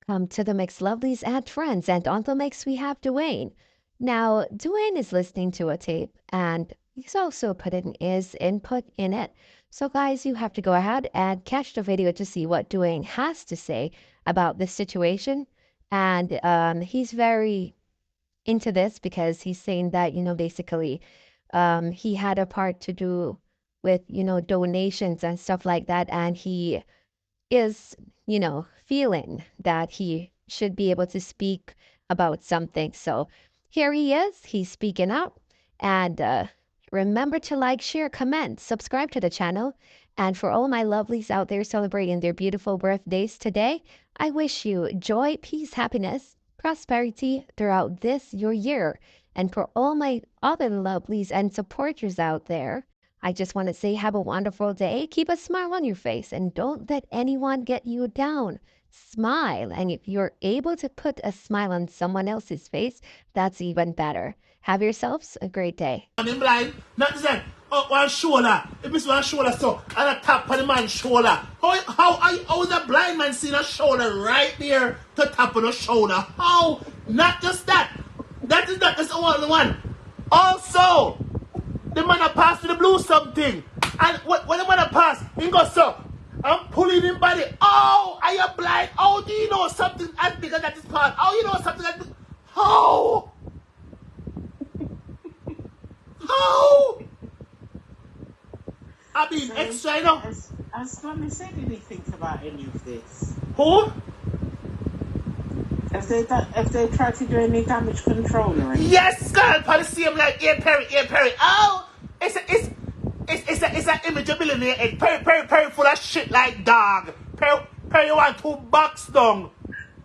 welcome to the Mix Lovelies and Friends. And on the mix, we have Dwayne. Now, Dwayne is listening to a tape and he's also putting his input in it. So, guys, you have to go ahead and catch the video to see what Dwayne has to say about this situation. And he's very into this because he's saying that, basically, he had a part to do with, donations and stuff like that. And he is, feeling that he should be able to speak about something. So here he is. He's speaking up. And remember to like, share, comment, subscribe to the channel. And for all my lovelies out there celebrating their beautiful birthdays today, I wish you joy, peace, happiness, prosperity throughout this your year. And for all my other lovelies and supporters out there, I just want to say have a wonderful day. Keep a smile on your face and don't let anyone get you down. Smile. And if you're able to put a smile on someone else's face, that's even better. Have yourselves a great day. I'm blind, not that. Up one shoulder, if it's one shoulder, so and a tap on the man's shoulder. How is a blind man seeing a shoulder right there to tap on a shoulder? How? Not just that. That is not just the one. Also, the man a pass with the blue something. And when the man a pass, he goes so. I'm pulling him body. Oh, are you blind? Oh, do you know something as big as that is part? Oh, you know something as big. How? How? I mean, so, extra, you know. Has Tommy said anything about any of this? Who? If they tried to do any damage control or anything? Yes, girl, policy. I'm like, yeah, Perry. Oh, it's an image of billionaire head. Perry full of shit like dog. Perry want 2 bucks down.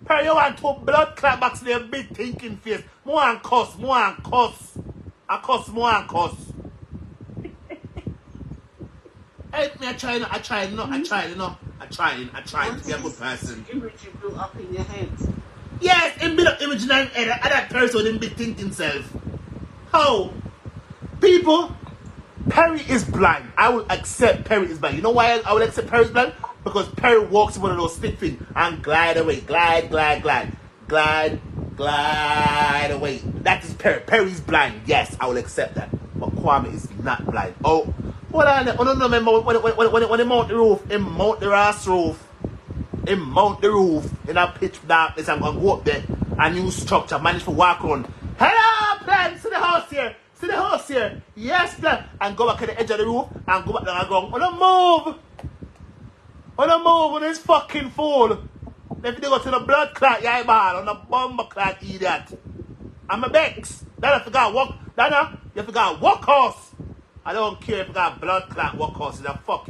Perry want 2 blood clot box in their big thinking face. More and cuss. I cuss. Help me, I try to be a good person. Image you built up in your head. Yes, in build up image in your head, and that person didn't be thinking himself. How? People, Perry is blind. I will accept Perry is blind. You know why I will accept Perry is blind? Because Perry walks with one of those stick things and glide away. Glide away. That is Perry. Perry's blind. Yes, I will accept that. But Kwame is not blind. Oh, hold on. I don't remember when they mount the roof, they mount the ass roof. They mount the roof in a pitch darkness. I'm going to go up there. A new structure. Manage to walk around. Hello, plan. See the house here. Yes, plan. And go back to the edge of the roof and go back down and go. On a move on his fucking fool. If they go to the blood clot, yeah, man, on the bomber clot, idiot. I'm a Bex. Then I forgot walk. Dana, you forgot walk horse. I don't care if you got blood clot walk horse. The fuck.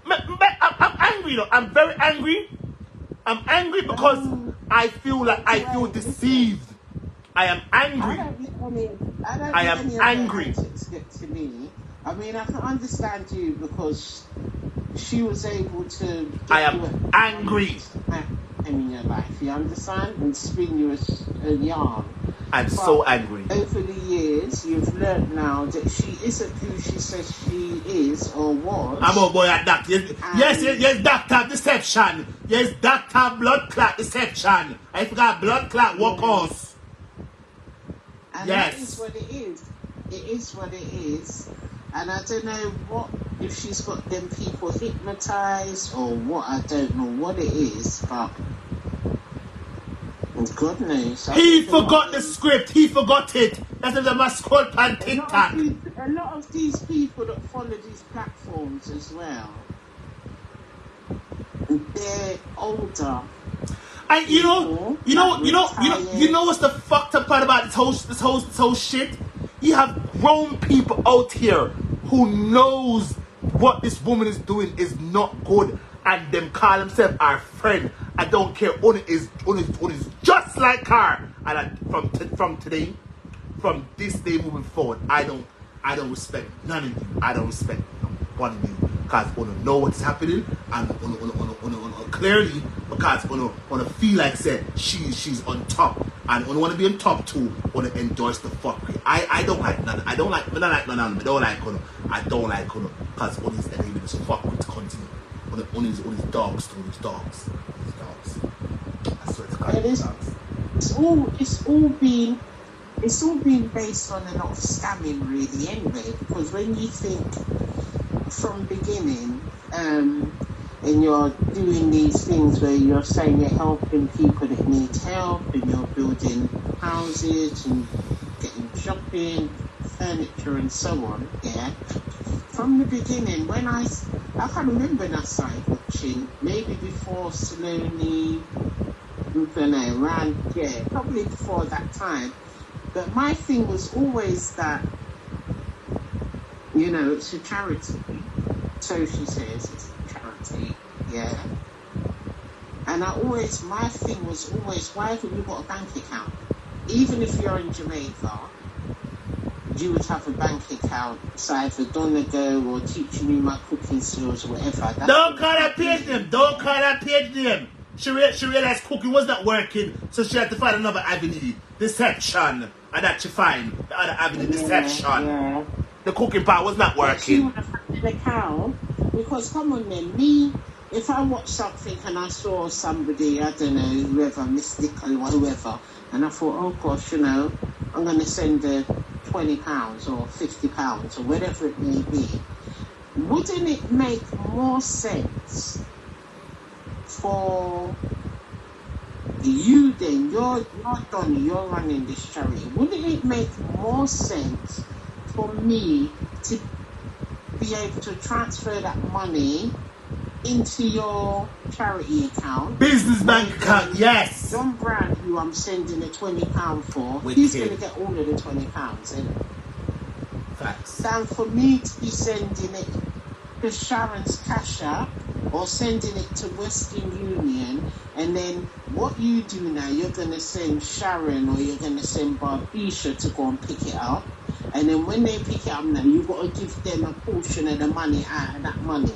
I'm angry though. I'm very angry. I'm angry because I feel deceived. I am angry. I am angry. To me. I mean, I can understand you because she was able to. I am angry. In your life, you understand, and spin you a yarn. I'm so angry. Over the years, you've learned now that she isn't who she says she is or was. I'm a boy at that. Yes, doctor deception. Yes, doctor blood clot deception. I forgot blood clot walk horse. And yes. That is what it is. It is what it is. And I don't know if she's got them people hypnotized or what. I don't know what it is, but God knows. He forgot the script. He forgot it. That's the mascot on TikTok. A lot of these people that follow these platforms as well, they're older. And you know what's the fucked up part about this whole shit? You have grown people out here who knows what this woman is doing is not good, and them call themselves our friend. I don't care. Oni is just like her. And from from this day moving forward, I don't respect none of you. I don't respect one of you because Oni know what's happening and Oni clearly because Oni feel like said she's on top and Oni want to be on top too. Oni endorse the fuck. I don't like none. I don't like none of them. I don't like Oni because Oni's enemy is fuck with continue. Oni's dogs to his dogs. dogs. I swear to God, And it's dogs. it's all been based on a lot of scamming really anyway, because when you think from beginning, and you're doing these things where you're saying you're helping people that need help, and you're building houses and getting shopping, furniture and so on, yeah. From the beginning, when I can't remember when I started watching, maybe before slowly, around, yeah, probably before that time. But my thing was always that, you know, it's a charity. So she says it's a charity, yeah. And my thing was always, why haven't you got a bank account? Even if you're in Jamaica, you would have a bank account, so either Donegal or teaching me my cooking skills or whatever. Don't call that page name. Don't call that page name. She realized cooking was not working, so she had to find another avenue. Deception. And that she find the other avenue, deception. Yeah. The cooking part was not working. She would have had an account, because come on then, me, if I watch something and I saw somebody, I don't know, whoever, Miss Nicole or whoever, and I thought, oh gosh, you know, I'm going to send her £20 or £50 or whatever it may be, wouldn't it make more sense for you then, you're Donny, you're running this charity, wouldn't it make more sense for me to be able to transfer that money into your charity account? Business bank account, yes. John Brown, who I'm sending a £20 for, With he's him. going to get all of the £20, and Facts. than for me to be sending it to Sharon's Cash App or sending it to Western Union, and then what you do now, you're going to send Sharon or you're going to send Barbisha to go and pick it up, and then when they pick it up now, you've got to give them a portion of the money out of that money.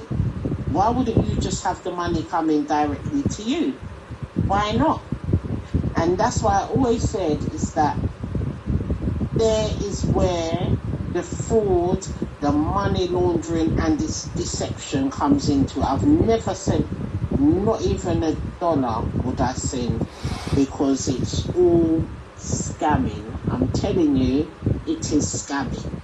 Why wouldn't you just have the money coming directly to you? Why not? And that's why I always said is that there is where the fraud, the money laundering and this deception comes into it. I've never sent, not even $1 would I send, because it's all scamming. I'm telling you, it is scamming.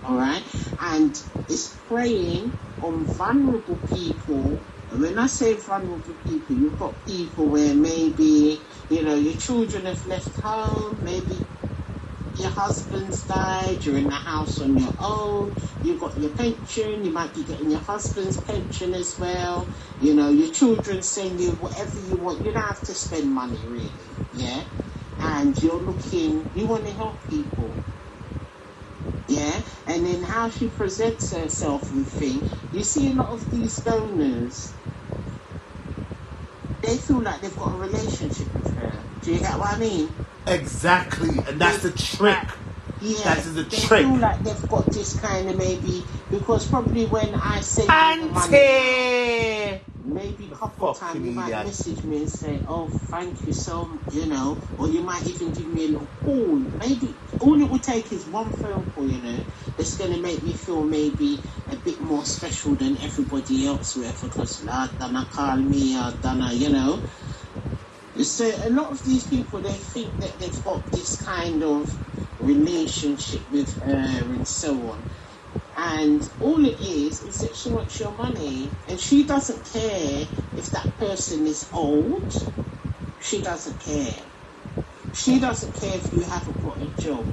Alright? And it's preying on vulnerable people. And when I say vulnerable people, you've got people where maybe, you know, your children have left home, maybe your husband's died, you're in the house on your own, you've got your pension, you might be getting your husband's pension as well, you know, your children send you whatever you want, you don't have to spend money really, yeah? And you're looking, you want to help people, yeah? And then how she presents herself and things, you see a lot of these donors, they feel like they've got a relationship with her. Do you get what I mean? Exactly, and that's the trick. Yeah, that is the they trick. feel like they've got this kind of maybe, because probably when I say Auntie! maybe a couple of times you might message me and say, oh, thank you so much, you know, or you might even give me a little call. Maybe all it would take is one phone call, you know, that's going to make me feel maybe a bit more special than everybody else, whoever, because Dana call me, Dana, you know. So a lot of these people, they think that they've got this kind of relationship with her and so on. And all it is that she wants your money. And she doesn't care if that person is old. She doesn't care. She doesn't care if you haven't got a job.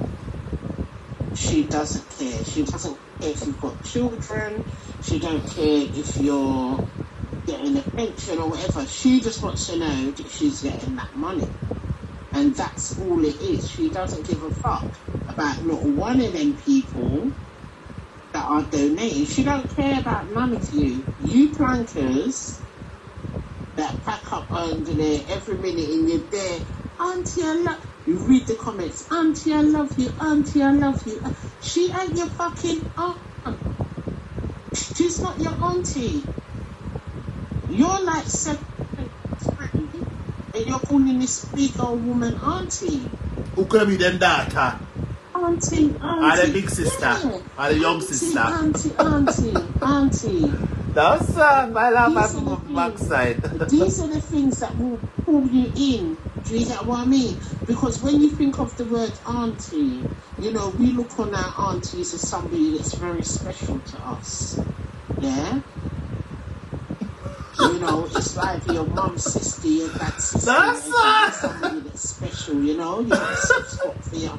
She doesn't care. She doesn't care if you've got children. She don't care if you're getting a pension or whatever. She just wants to know that she's getting that money, and that's all it is. She doesn't give a fuck about not one of them people that are donating. She don't care about none of you plankers that pack up under there every minute and you're there, auntie I love you, read the comments, auntie I love you, auntie I love you. She ain't your fucking aunt. She's not your auntie. You're like 73 and you're calling this big old woman auntie. Who could be them daughter? Auntie. Or the big sister. Yeah. Or the young sister. Auntie. That's I love my backside. These are the things that will pull you in. Do you get what I mean? Because when you think of the word auntie, you know, we look on our aunties as somebody that's very special to us. Yeah? You know, it's like your mum's sister, your dad's sister. That's somebody that's special, you know? You have a soft spot for your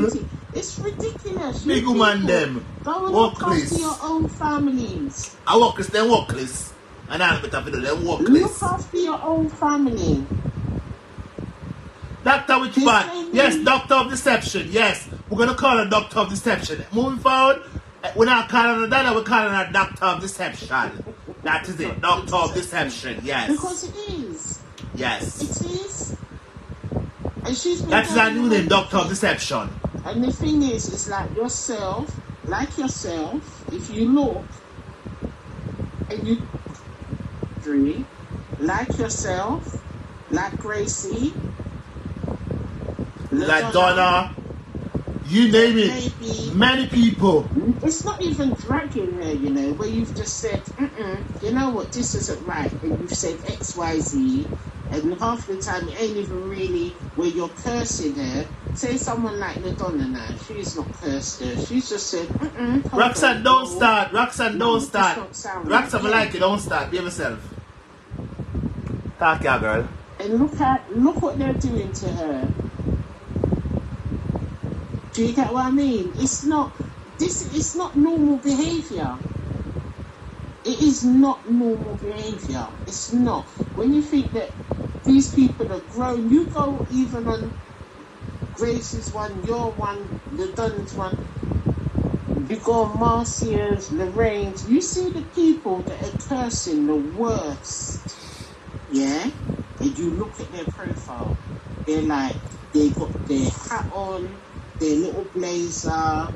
auntie. It's ridiculous. Big woman them. Go and look after your own families. I workless, then workless. And I'm better for them workless. Look after your own family. Doctor which one? Yes, doctor of deception. Yes. We're going to call her doctor of deception. Moving forward, we're not calling her that, we're calling her doctor of deception. That is it. Doctor of deception. Yes. Because it is. Yes. It is. And she's been. That is our new name, doctor of deception. And the thing is, it's like yourself, if you look and you like yourself, like Gracie, like Donna, you name it, maybe, many people. It's not even dragging her, you know, where you've just said, you know what, this isn't right, and you've said X, Y, Z, and half the time it ain't even really where you're cursing her. Say someone like Madonna now, she's not cursed her, she's just said, Roxanne, don't start. Roxanne, don't start. Roxanne, right. like it, don't start. Be yourself. Talk, yeah, girl. And look what they're doing to her. Do you get what I mean? It's not normal behaviour. It is not normal behaviour. It's not. When you think that these people are grown, you go even on Grace's one, your one, the Dunn's one, you go on Marcia's, Lorraine's, you see the people that are cursing the worst. Yeah? And you look at their profile, they're like, they got their hat on, their little blazer,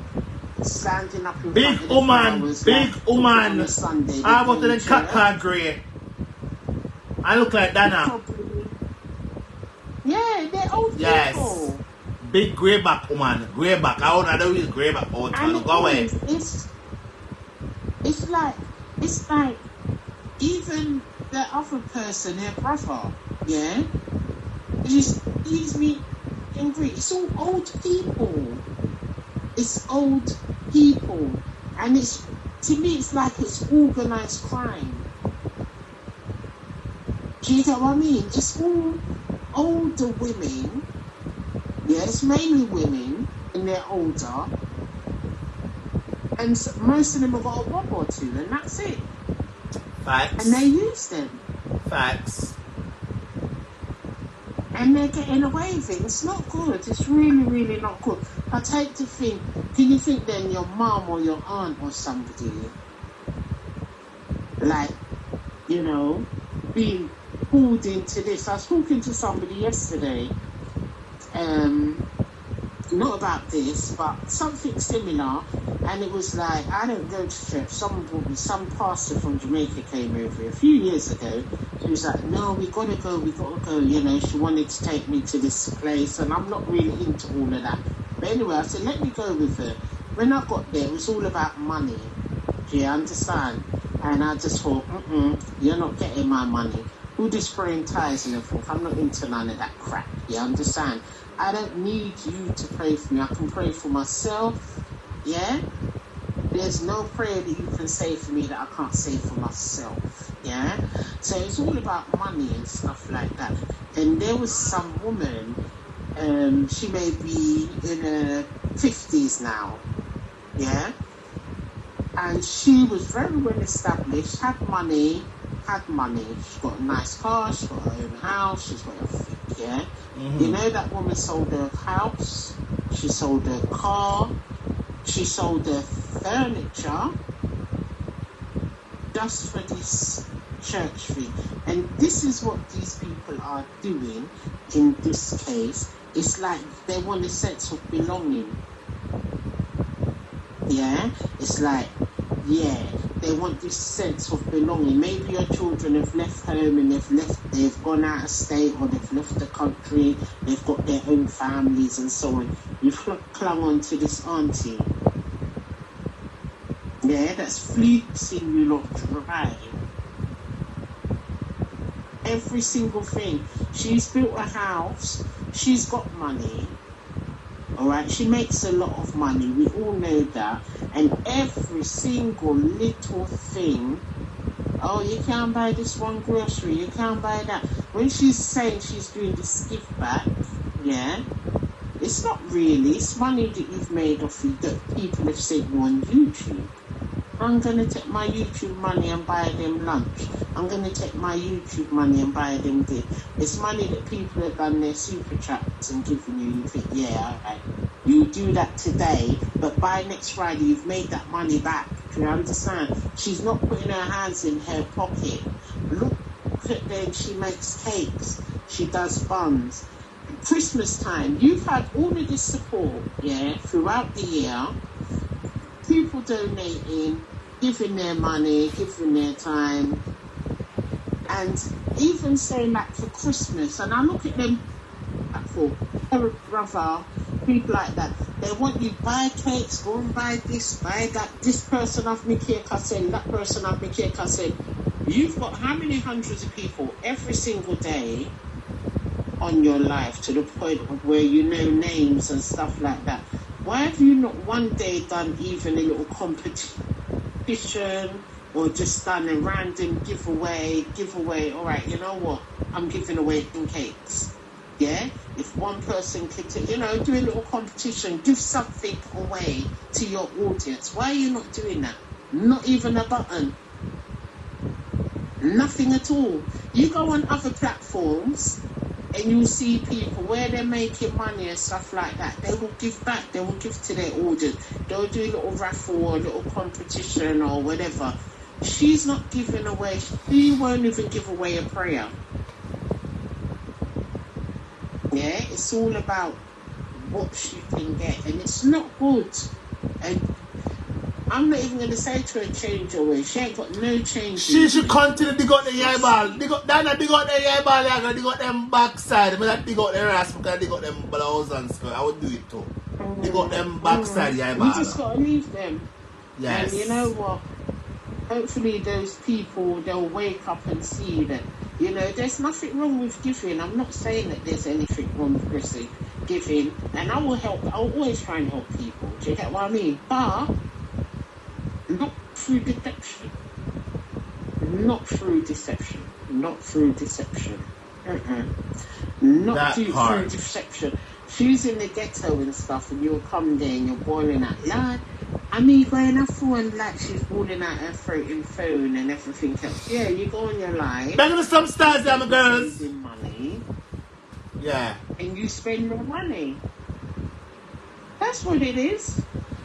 standing up in big front of the woman, flowers, big like, woman. on a Sunday, How about the cat car grey? I look like Dana. Yeah, they're old people. Big grey back woman, grey back. I don't use grey back all the time. Go away. It's like even the other person, her brother, yeah, it just leaves me angry. It's all old people. It's old people, and to me it's like it's organised crime. Do you get what I mean? It's all older women. Yes, mainly women, and they're older, and most of them have got a bob or two, and that's it. Facts. And they use them. Facts. And they're getting away with it. It's not good. It's really, really not good. I take to think, can you think then your mum or your aunt or somebody, like, you know, being pulled into this? I was talking to somebody yesterday, not about this, but something similar, and it was like, I don't go to church. Some pastor from Jamaica came over a few years ago. She was like, no, we gotta go, you know. She wanted to take me to this place, and I'm not really into all of that. But anyway, I said, let me go with her. When I got there, it was all about money. Do you understand? And I just thought, you're not getting my money. All this spraying tires and everything, I'm not into none of that crap. You understand? I don't need you to pray for me. I can pray for myself. Yeah? There's no prayer that you can say for me that I can't say for myself. Yeah? So it's all about money and stuff like that. And there was some woman, she may be in her 50s now. Yeah? And she was very well established, had money. She's got a nice car, she's got her own house, she's got everything, yeah? You know, that woman sold her house, she sold her car, she sold her furniture just for this church thing. And this is what these people are doing in this case. It's like they want a sense of belonging. Yeah? It's like, yeah, they want this sense of belonging. Maybe your children have left home and they've gone out of state, or they've left the country, they've got their own families and so on. you've clung on to this auntie. Yeah, that's fleecing you lot dry. Every single thing. She's built a house. She's got money. All right, she makes a lot of money. We all know that. And every single little thing. Oh, you can't buy this one grocery. You can't buy that. When she's saying she's doing this give back, yeah, it's not really. It's money that you've made off you that people have sent you on YouTube. I'm going to take my YouTube money and buy them lunch. I'm going to take my YouTube money and buy them this. It's money that people have done their super chats and given you. You think, yeah, all right. You do that today, but by next Friday, you've made that money back. Do you understand? She's not putting her hands in her pocket. Look at then she makes cakes. She does buns. Christmas time, you've had all of this support, yeah, throughout the year. People donating, giving their money, giving their time, and even saying that for Christmas. And I look at them for her brother, people like that. They want you to buy cakes, go and buy this, buy that. This person have me cake, I said, that person have me cake, I said. You've got how many hundreds of people every single day on your life to the point of where you know names and stuff like that. Why have you not one day done even a little competition or just done a random giveaway? All right, you know what? I'm giving away cakes. Yeah? If one person could, do a little competition, give something away to your audience. Why are you not doing that? Not even a button. Nothing at all. You go on other platforms and you'll see people where they're making money and stuff like that. They will give back. They will give to their audience. They'll do a little raffle or a little competition or whatever. She's not giving away. She won't even give away a prayer. Yeah, it's all about what she can get. And it's not good. And I'm not even going to say to her change her way. She ain't got no change. She should continue to dig out the eyeball. Dig out the eyeball. Dig out them backside. I mean, dig out the ass because dig out them blouse and stuff. I would do it too. Dig out them backside eyeball. You just got to leave them. Yes. And you know what? Hopefully those people, they'll wake up and see that, there's nothing wrong with giving. I'm not saying that there's anything wrong with giving. And I will help. I'll always try and help people. Do you get what I mean? But not through deception. Not through deception. Not through deception. Not through deception. She's in the ghetto and stuff, and you'll come there and you're boiling out. Lord, I'm going off phone like she's boiling out her throat and phone and everything else. Yeah, you go on your live. Back to some stars there, my girls. Money. Yeah. And you spend more money. That's what it is.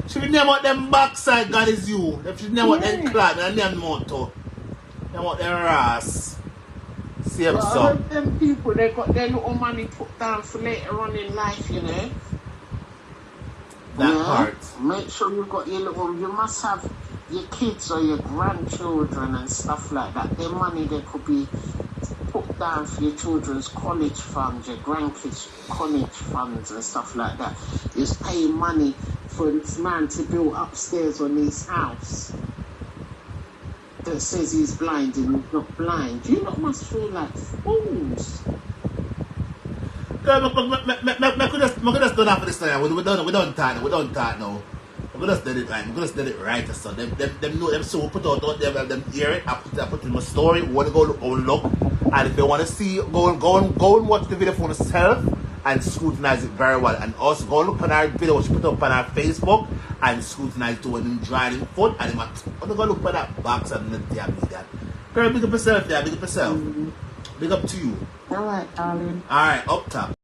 She will name out them backside, God is you. If she name out them clad and them motto. Name out them ass. Same well, so. Them people, they got their little money put down for later on in life, That part. Make sure you've got you must have your kids or your grandchildren and stuff like that. Their money, they could be put down for your children's college funds, your grandkids' college funds and stuff like that. You're paying money for this man to build upstairs on his house that says he's blind and he's not blind. You lot must feel like fools. Girl, I could just done after this time. We don't talk now. We just did it right. We just did it right. So them know them so put out them hear it. I put in my story. Want to go look, and if they want to see, go and watch the video for yourself and scrutinize it very well. And also go look on our video which put up on our Facebook and scrutinize it when them driving foot. And want to go look at that box and then that. Girl, big up yourself there. Big up yourself. Big up to you. All right, darling. All right, up top.